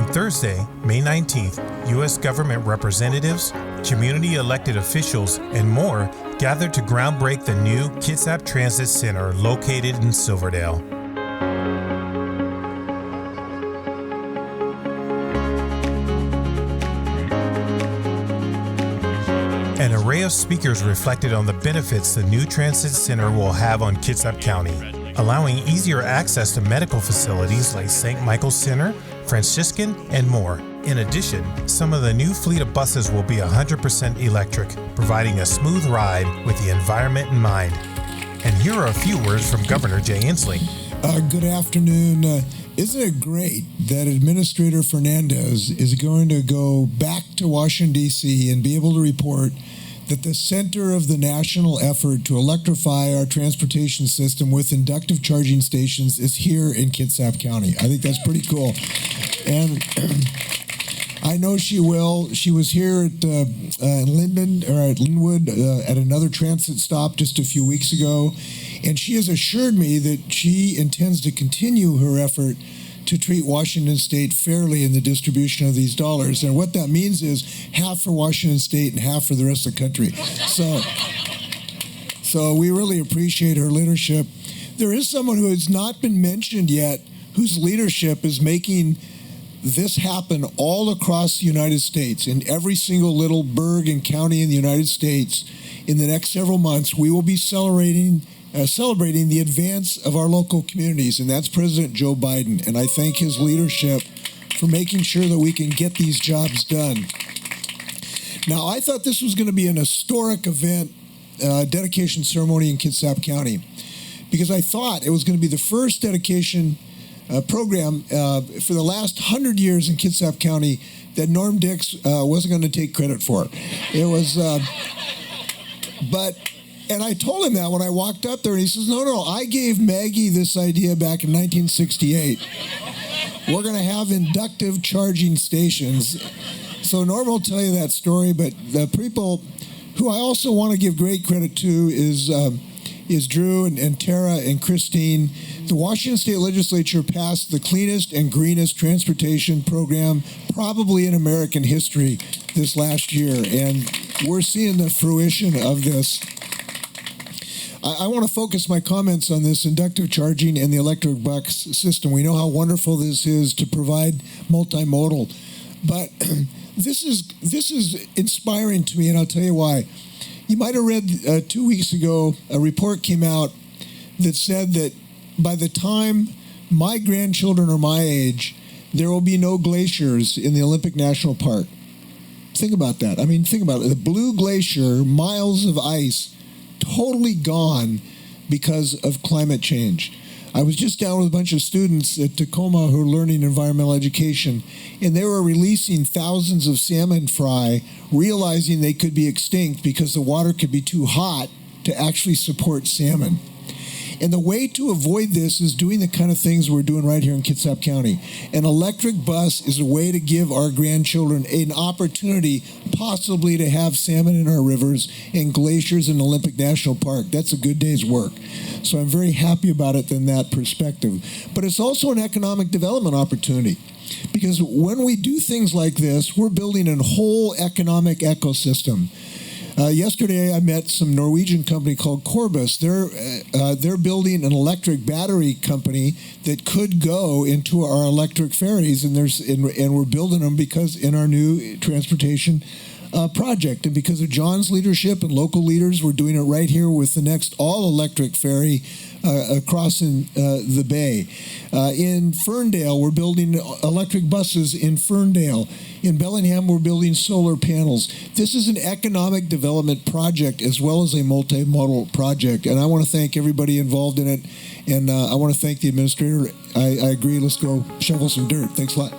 On Thursday, May 19th, U.S. government representatives, community elected officials, and more gathered to groundbreak the new Kitsap Transit Center located in Silverdale. An array of speakers reflected on the benefits the new transit center will have on Kitsap County, allowing easier access to medical facilities like St. Michael's Center, Franciscan, and more. In addition, some of the new fleet of buses will be 100% electric, providing a smooth ride with the environment in mind. And here are a few words from Governor Jay Inslee. Good afternoon. Isn't it great that Administrator Fernandez is going to go back to Washington, D.C. and be able to report that the center of the national effort to electrify our transportation system with inductive charging stations is here in Kitsap County? I think that's pretty cool. And I know she will. She was here at Linwood at another transit stop just a few weeks ago, and she has assured me that she intends to continue her effort to treat Washington State fairly in the distribution of these dollars. And what that means is half for Washington State and half for the rest of the country. So we really appreciate her leadership. There is someone who has not been mentioned yet whose leadership is making this happen all across the United States. In every single little burg and county in the United States, in the next several months, we will be celebrating the advance of our local communities, and that's President Joe Biden. And I thank his leadership for making sure that we can get these jobs done. Now, I thought this was going to be an historic event, dedication ceremony in Kitsap County, because I thought it was going to be the first dedication program for the last 100 years in Kitsap County that Norm Dix wasn't going to take credit for. It was, and I told him that when I walked up there, and he says, no, I gave Maggie this idea back in 1968. We're going to have inductive charging stations. So Norm will tell you that story, but the people who I also want to give great credit to is Drew and Tara and Christine. The Washington State Legislature passed the cleanest and greenest transportation program probably in American history this last year, and we're seeing the fruition of this. I want to focus my comments on this inductive charging and the electric bus system. We know how wonderful this is to provide multimodal, but this is inspiring to me, and I'll tell you why. You might have read 2 weeks ago, a report came out that said that by the time my grandchildren are my age, there will be no glaciers in the Olympic National Park. Think about that. I mean, think about it. The Blue Glacier, miles of ice, totally gone because of climate change. I was just down with a bunch of students at Tacoma who are learning environmental education, and they were releasing thousands of salmon fry, realizing they could be extinct because the water could be too hot to actually support salmon. And the way to avoid this is doing the kind of things we're doing right here in Kitsap County. An electric bus is a way to give our grandchildren an opportunity possibly to have salmon in our rivers and glaciers in Olympic National Park. That's a good day's work. So I'm very happy about it in that perspective. But it's also an economic development opportunity, because when we do things like this, we're building a whole economic ecosystem. Yesterday, I met some Norwegian company called Corbus. They're building an electric battery company that could go into our electric ferries, and we're building them because in our new transportation project, and because of John's leadership and local leaders, we're doing it right here with the next all-electric ferry crossing the bay. In Ferndale, we're building electric buses in Ferndale. In Bellingham, we're building solar panels. This is an economic development project as well as a multimodal project, and I want to thank everybody involved in it, and I want to thank the administrator. I agree. Let's go shovel some dirt. Thanks a lot.